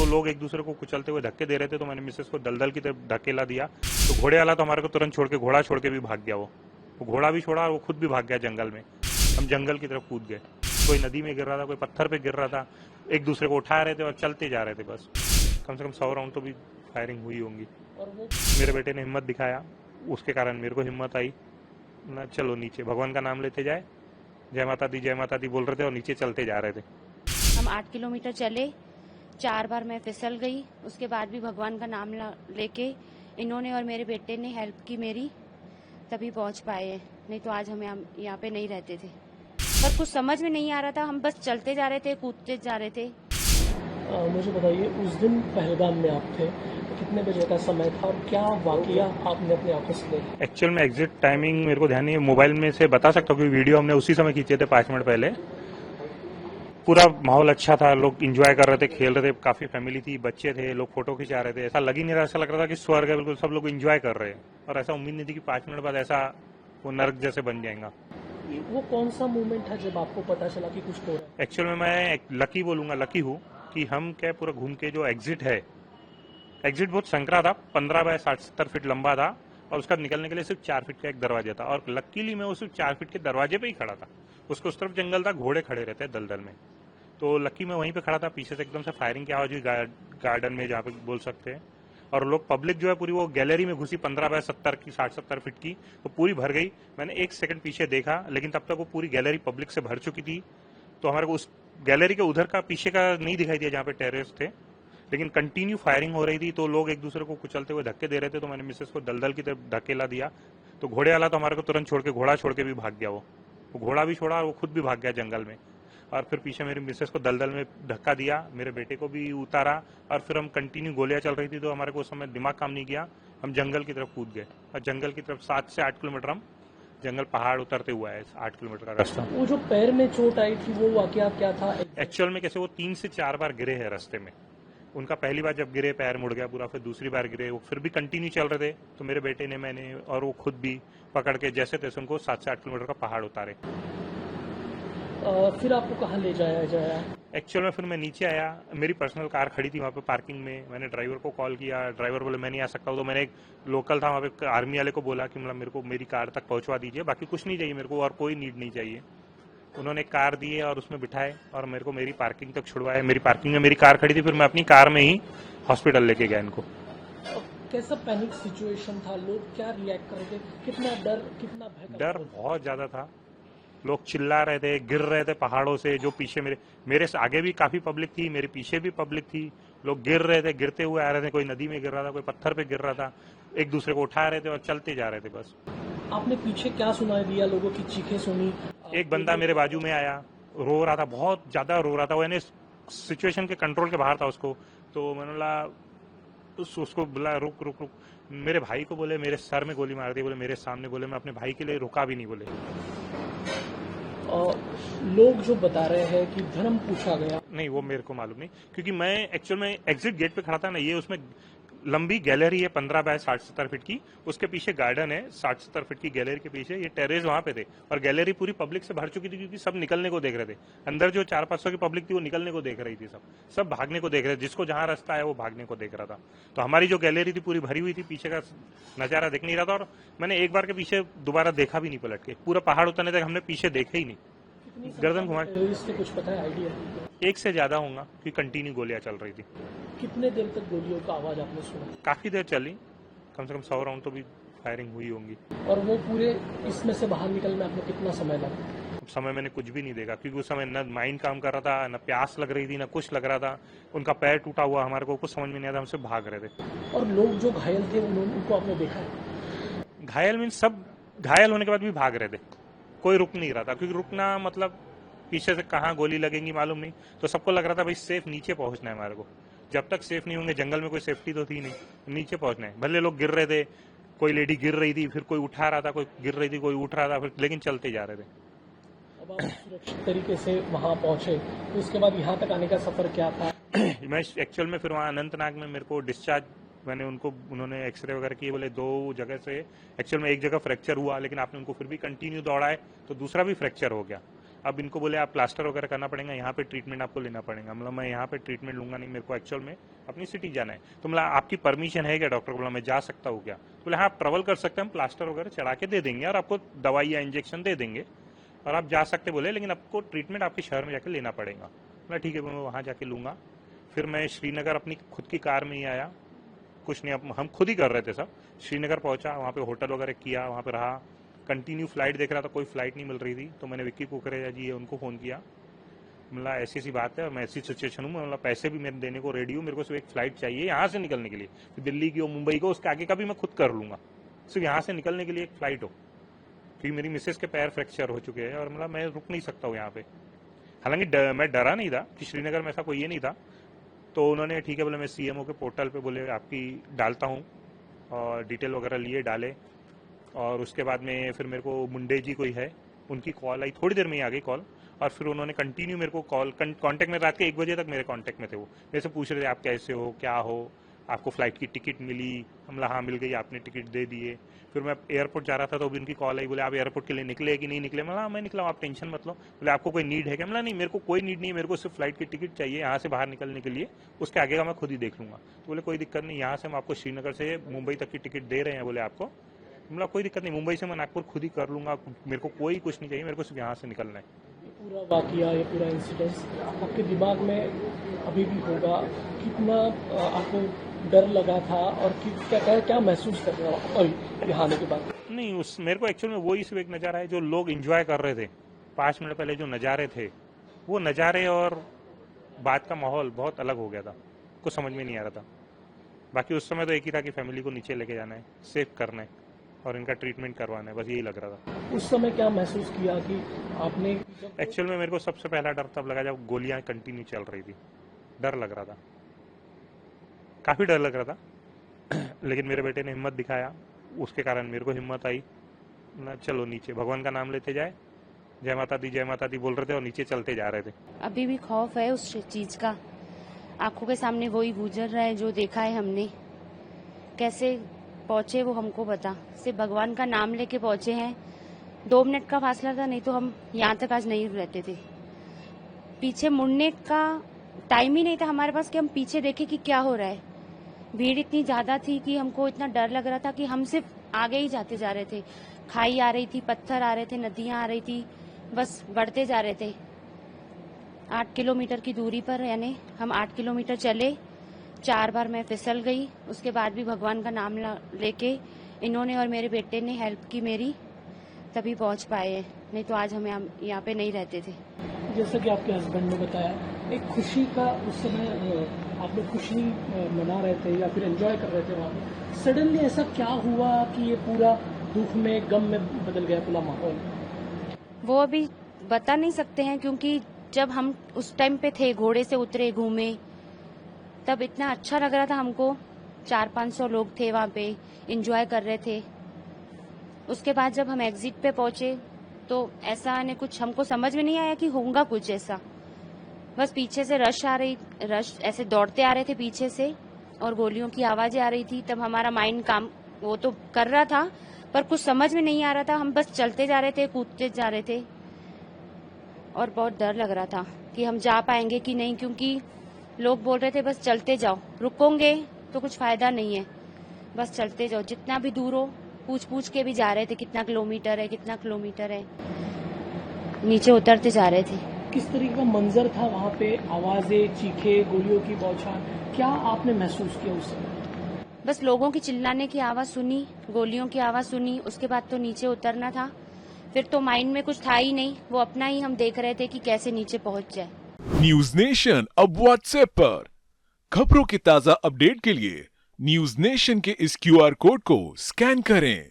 तो लोग एक दूसरे को कुचलते हुए धक्के दे रहे थे, तो मैंने मिसेस को दलदल की तरफ धकेला दिया। तो घोड़े वाला तो हमारे को तुरंत छोड़ के, घोड़ा छोड़ के भी भाग गया। वो घोड़ा भी छोड़ा और वो खुद भी भाग गया जंगल में। हम जंगल की तरफ कूद गए। कोई नदी में गिर रहा था, कोई पत्थर पे गिर रहा था, एक दूसरे को उठा रहे थे और चलते जा रहे थे। बस कम से कम 100 राउंड तो भी फायरिंग हुई होंगी। और वो मेरे बेटे ने हिम्मत दिखाया, उसके कारण मेरे को हिम्मत आई ना, चलो नीचे भगवान का नाम लेते जाए, जय माता दी बोल रहे थे और नीचे चलते जा रहे थे। हम 8 किलोमीटर चले, 4 बार मैं फिसल गई, उसके बाद भी भगवान का नाम लेके इन्होंने और मेरे बेटे ने हेल्प की मेरी, तभी पहुंच पाए, नहीं तो आज हम यहाँ पे नहीं रहते थे। पर कुछ समझ में नहीं आ रहा था, हम बस चलते जा रहे थे, कूदते जा रहे थे। मुझे बताइए, उस दिन पहलगाम में आप थे, तो कितने बजे का समय था और क्या वाकया आपने अपने आंखों से देखा? एक्चुअल में एग्जिट टाइमिंग मेरे को ध्यान नहीं है, मोबाइल में से बता सकता हूँ, क्योंकि वीडियो हमने उसी समय खींचे थे 5 मिनट पहले। पूरा माहौल अच्छा था, लोग एंजॉय कर रहे थे, खेल रहे थे, काफी फैमिली थी, बच्चे थे, लोग फोटो खिंचा रहे थे। ऐसा लग ही नहीं रहा, ऐसा लग रहा था कि स्वर्ग है बिल्कुल, सब लोग एंजॉय कर रहे हैं। और ऐसा उम्मीद नहीं थी कि 5 मिनट बाद ऐसा वो नर्क जैसे बन जाएगा। वो कौन सा मोमेंट था जब आपको पता चला कि कुछ हो रहा है? एक्चुअल में मैं लकी बोलूंगा, लकी हूँ कि हम क्या पूरा घूम के जो एग्जिट है, एग्जिट बहुत संकरा था, 15 बाय 60-70 फीट लंबा था, और उसका निकलने के लिए सिर्फ 4 फीट का एक दरवाजा था। और लकीली मैं उस 4 फीट के दरवाजे पे ही खड़ा था, उसको उस तरफ जंगल था, घोड़े खड़े रहते हैं दलदल में, तो लकी मैं वहीं पे खड़ा था। पीछे से एकदम से फायरिंग की आवाज हुई गार्डन में, जहाँ पे बोल सकते हैं। और लोग, पब्लिक जो है पूरी वो गैलरी में घुसी, 15 बाय 70 की, 60-70 फीट की, तो पूरी भर गई। मैंने 1 सेकंड पीछे देखा, लेकिन तब तक वो पूरी गैलरी पब्लिक से भर चुकी थी। तो हमारे को उस गैलरी के उधर का, पीछे का नहीं दिखाई दिया जहाँ पे टेरेस थे, लेकिन कंटिन्यू फायरिंग हो रही थी। तो लोग एक दूसरे को कुचलते हुए धक्के दे रहे थे, तो मैंने मिसेस को दलदल की तरफ धकेला दिया। तो घोड़े वाला तो हमारे को तुरंत छोड़ के, घोड़ा छोड़ के भी भाग गया। वो घोड़ा भी छोड़ा और वो खुद भी भाग गया जंगल में। और फिर पीछे मेरी मिसेस को दलदल में धक्का दिया, मेरे बेटे को भी उतारा, और फिर हम कंटिन्यू, गोलियां चल रही थी, तो हमारे को उस समय दिमाग काम नहीं किया, हम जंगल की तरफ कूद गए। और जंगल की तरफ 7 से 8 किलोमीटर हम जंगल, पहाड़ उतरते हुआ है 8 किलोमीटर का रास्ता। वो जो पैर में चोट आई थी, वो वाकया क्या था? एक्चुअल में कैसे, वो 3 से 4 बार गिरे हैं रास्ते में। उनका पहली बार जब गिरे, पैर मुड़ गया पूरा, फिर दूसरी बार गिरे, वो फिर भी कंटिन्यू चल रहे थे। तो मेरे बेटे ने, मैंने और वो खुद भी पकड़ के जैसे तैसे उनको 7 से 8 किलोमीटर का पहाड़ उतारे। फिर आपको कहाँ ले जाया जाया? एक्चुअल में फिर मैं नीचे आया, मेरी पर्सनल कार खड़ी थी वहाँ पे पार्किंग में। मैंने ड्राइवर को कॉल किया, ड्राइवर बोले मैं नहीं आ सकता हूँ। तो मैंने एक लोकल था वहाँ पे, आर्मी वाले को बोला कि मतलब मेरे को मेरी कार तक पहुँचवा दीजिए, बाकी कुछ नहीं चाहिए मेरे को, और कोई नीड नहीं चाहिए। उन्होंने कार दी है और उसमें बिठाए और मेरे को मेरी पार्किंग तक छुड़वाए। मेरी पार्किंग में मेरी कार खड़ी थी, फिर मैं अपनी कार में ही हॉस्पिटल लेके गया इनको। कैसा पैनिक सिचुएशन था? लोग क्या रिएक्ट कर रहे थे? कितना डर, कितना भय? डर बहुत ज्यादा था, लोग चिल्ला रहे थे, गिर रहे थे पहाड़ों से। जो पीछे मेरे से आगे भी काफी पब्लिक थी, मेरे पीछे भी पब्लिक थी, लोग गिर रहे थे, गिरते हुए आ रहे थे। कोई नदी में गिर रहा था, कोई पत्थर पे गिर रहा था, एक दूसरे को उठा रहे थे और चलते जा रहे थे। बस आपने पीछे क्या सुनाई दिया? लोगों की चीखें सुनी? एक बंदा मेरे बाजू में आया, रो रहा था, बहुत ज्यादा रो रहा था, वो यानी सिचुएशन के कंट्रोल के बाहर था उसको। तो मैंने बोला, उसको बोला रुक रुक रुक। मेरे भाई को बोले मेरे सर में गोली मार दी, बोले मेरे सामने, बोले मैं अपने भाई के लिए रुका भी नहीं, बोले। लोग जो बता रहे हैं कि धर्म पूछा गया, नहीं वो मेरे को मालूम नहीं, क्योंकि मैं एक्चुअल में एग्जिट गेट पे खड़ा था ना, ये उसमें लंबी गैलरी है 15 बाय 60-70 फीट की, उसके पीछे गार्डन है 60-70 फीट की गैलरी के पीछे, ये टेरेस वहां पे थे। और गैलरी पूरी पब्लिक से भर चुकी थी, क्योंकि सब निकलने को देख रहे थे। अंदर जो 400-500 की पब्लिक थी वो निकलने को देख रही थी, सब भागने को देख रहे थे, जिसको जहां रास्ता है वो भागने को देख रहा था। तो हमारी जो गैलरी थी पूरी भरी हुई थी, पीछे का नजारा देख नहीं रहा था। और मैंने एक बार के पीछे दोबारा देखा भी नहीं पलट के, पूरा पहाड़ उतरने तक हमने पीछे देखे ही नहीं, गर्दन घुमा। इससे कुछ पता है, आइडिया? 1 से ज्यादा होगा, क्योंकि कंटिन्यू गोलियां चल रही थी। कितने देर तक गोलियों का आवाज आपने सुना? काफी देर चली, कम से कम 100 राउंड तो भी फायरिंग हुई होंगी। और वो पूरे इसमें से बाहर निकलने में आपको कितना समय लगा? समय मैंने कुछ भी नहीं देखा, क्योंकि उस समय न माइंड काम कर रहा था, न प्यास लग रही थी, न कुछ लग रहा था। उनका पैर टूटा हुआ, हमारे को कुछ समझ में नहीं आता, हमसे भाग रहे थे। और लोग जो घायल थे, उनको आपने देखा? घायल मीन सब घायल होने के बाद भी भाग रहे थे, कोई रुक नहीं रहा था, क्योंकि रुकना मतलब पीछे से कहाँ गोली लगेंगी मालूम नहीं। तो सबको लग रहा था भाई सेफ नीचे पहुंचना है हमारे को, जब तक सेफ नहीं होंगे, जंगल में कोई सेफ्टी तो थी नहीं, नीचे पहुंचना है। भले लोग गिर रहे थे, कोई लेडी गिर रही थी, फिर कोई उठा रहा था, कोई गिर रही थी, कोई उठ रहा था, फिर लेकिन चलते जा रहे थे। अब आप सुरक्षित तरीके से वहां पहुंचे, तो उसके बाद यहाँ तक आने का सफर क्या था? मैं एक्चुअल में फिर वहाँ अनंतनाग में मेरे को डिस्चार्ज, मैंने उन्होंने एक्सरे वगैरह किए, बोले 2 जगह से एक्चुअल में एक जगह फ्रैक्चर हुआ, लेकिन आपने उनको फिर भी कंटिन्यू दौड़ाए तो दूसरा भी फ्रैक्चर हो गया। अब इनको बोले आप प्लास्टर वगैरह करना पड़ेगा, यहाँ पे ट्रीटमेंट आपको लेना पड़ेगा। मतलब मैं यहाँ पे ट्रीटमेंट लूंगा नहीं, मेरे को एक्चुअल में अपनी सिटी जाना है। तो मतलब आपकी परमिशन है क्या डॉक्टर? बोला मैं जा सकता हूँ क्या? बोले हाँ आप ट्रेवल कर सकते हैं, हम प्लास्टर वगैरह चढ़ा के दे देंगे और आपको दवाई या इंजेक्शन दे देंगे और आप जा सकते बोले, लेकिन आपको ट्रीटमेंट आपके शहर में जाके लेना पड़ेगा। बोला ठीक है, मैं वहाँ जाके लूँगा। फिर मैं श्रीनगर अपनी खुद की कार में ही आया, कुछ नहीं, हम खुद ही कर रहे थे सब। श्रीनगर पहुंचा, वहाँ पे होटल वगैरह किया, वहाँ पे रहा, कंटिन्यू फ्लाइट देख रहा था, कोई फ्लाइट नहीं मिल रही थी। तो मैंने विक्की कुकरेजा जी है उनको फ़ोन किया, मतलब ऐसी ऐसी बात है, मैं ऐसी सिचुएशन हूँ, मतलब पैसे भी मेरे देने को रेडी हूँ, मेरे को सिर्फ एक फ्लाइट चाहिए यहाँ से निकलने के लिए, फिर दिल्ली की हो मुंबई को, उसके आगे का भी मैं खुद कर लूँगा, सिर्फ यहाँ से निकलने के लिए एक फ्लाइट हो, क्योंकि मेरी मिसेस के पैर फ्रैक्चर हो चुके हैं और मतलब मैं रुक नहीं सकता हूँ यहाँ पे। हालांकि मैं डरा नहीं था कि श्रीनगर में ऐसा कोई ये नहीं था। तो उन्होंने ठीक है बोले मैं सीएमओ के पोर्टल पे बोले आपकी डालता हूँ, और डिटेल वगैरह लिए डाले। और उसके बाद में फिर मेरे को मुंडे जी कोई है, उनकी कॉल आई, थोड़ी देर में ही आ गई कॉल। और फिर उन्होंने कंटिन्यू मेरे को कॉल कांटेक्ट में, रात के 1 बजे तक मेरे कांटेक्ट में थे। वो मेरे से पूछ रहे थे आप कैसे हो, क्या हो, आपको फ्लाइट की टिकट मिली? हमला हाँ मिल गई, आपने टिकट दे दिए। फिर मैं एयरपोर्ट जा रहा था तो भी उनकी कॉल आई, बोले आप एयरपोर्ट के लिए निकले कि नहीं निकले? मैं मैं निकला, आप टेंशन मत लो। बोले आपको कोई नीड है क्या? मतलब नहीं, मेरे को कोई नीड नहीं है, मेरे को सिर्फ फ्लाइट की टिकट चाहिए यहाँ से बाहर निकलने के लिए, उसके आगे का मैं खुद ही देख लूंगा। तो बोले कोई दिक्कत नहीं, यहाँ से हम आपको श्रीनगर से मुंबई तक की टिकट दे रहे हैं, बोले आपको मतलब कोई दिक्कत नहीं, मुंबई से मैं नागपुर खुद ही कर लूंगा, मेरे को कोई कुछ नहीं चाहिए, मेरे को सिर्फ यहाँ से निकलना है। पूरा वाकया, ये पूरा इंसिडेंस आपके दिमाग में अभी भी होगा, कितना आपको डर लगा था और क्या महसूस कर रहा हो अभी यहाँ आने के बाद? नहीं, उस मेरे को एक्चुअल में वही सिर्फ एक नज़ारा है जो लोग एंजॉय कर रहे थे 5 मिनट पहले, जो नज़ारे थे वो नज़ारे और बात का माहौल बहुत अलग हो गया था, कुछ समझ में नहीं आ रहा था। बाकी उस समय तो एक ही था कि फैमिली को नीचे लेके जाना है, सेफ करना है और इनका ट्रीटमेंट करवाना है, बस यही लग रहा था। उस समय क्या महसूस किया कि आपने? एक्चुअल में मेरे को सबसे पहला डर तब लगा जब गोलियां कंटिन्यू चल रही थी, डर लग रहा था, काफ़ी डर लग रहा था। लेकिन मेरे बेटे ने हिम्मत दिखाया, उसके कारण मेरे को हिम्मत आई ना, चलो नीचे भगवान का नाम लेते जाए, जय माता दी बोल रहे थे और नीचे चलते जा रहे थे। अभी भी खौफ है उस चीज का, आंखों के सामने वही गुजर रहा है जो देखा है हमने। कैसे पहुंचे वो हमको पता, सिर्फ भगवान का नाम लेके पहुंचे हैं। 2 मिनट का फासला था, नहीं तो हम यहाँ तक आज नहीं रहते थे। पीछे मुड़ने का टाइम ही नहीं था हमारे पास कि हम पीछे देखें कि क्या हो रहा है। भीड़ इतनी ज्यादा थी कि हमको इतना डर लग रहा था कि हम सिर्फ आगे ही जाते जा रहे थे। खाई आ रही थी, पत्थर आ रहे थे, नदियां आ रही थी, बस बढ़ते जा रहे थे। 8 किलोमीटर की दूरी पर, यानी हम 8 किलोमीटर चले, 4 बार मैं फिसल गई। उसके बाद भी भगवान का नाम लेके इन्होंने और मेरे बेटे ने हेल्प की मेरी, तभी पहुंच पाए हैं, नहीं तो आज हम यहाँ पे नहीं रहते थे। जैसा कि आपके हस्बैंड ने बताया, एक खुशी का उस समय आप लोग खुशी मना रहे थे या फिर एंजॉय कर रहे थे वहाँ पे, सडनली ऐसा क्या हुआ कि ये पूरा दुख में, गम में बदल गया पूरा माहौल? वो अभी बता नहीं सकते हैं, क्योंकि जब हम उस टाइम पे थे, घोड़े से उतरे, घूमे, तब इतना अच्छा लग रहा था हमको। 400-500 लोग थे वहाँ पे, एंजॉय कर रहे थे। उसके बाद जब हम एग्जिट पे पहुंचे तो ऐसा ने कुछ हमको समझ में नहीं आया कि होगा कुछ ऐसा। बस पीछे से रश ऐसे दौड़ते आ रहे थे पीछे से, और गोलियों की आवाजें आ रही थी। तब हमारा माइंड काम वो तो कर रहा था, पर कुछ समझ में नहीं आ रहा था। हम बस चलते जा रहे थे, कूदते जा रहे थे, और बहुत डर लग रहा था कि हम जा पाएंगे कि नहीं, क्योंकि लोग बोल रहे थे बस चलते जाओ, रुकोगे तो कुछ फायदा नहीं है, बस चलते जाओ, जितना भी दूर हो। पूछ के भी जा रहे थे कितना किलोमीटर है, नीचे उतरते जा रहे थे। किस तरीके का मंजर था वहाँ पे? आवाजें, चीखे, गोलियों की बौछार, क्या आपने महसूस किया उस समय? बस लोगों की चिल्लाने की आवाज सुनी, गोलियों की आवाज सुनी, उसके बाद तो नीचे उतरना था। फिर तो माइंड में कुछ था ही नहीं, वो अपना ही हम देख रहे थे कि कैसे नीचे पहुंच जाए। न्यूज नेशन अब व्हाट्सएप पर खबरों की ताजा अपडेट के लिए न्यूज नेशन के इस QR कोड को स्कैन करें।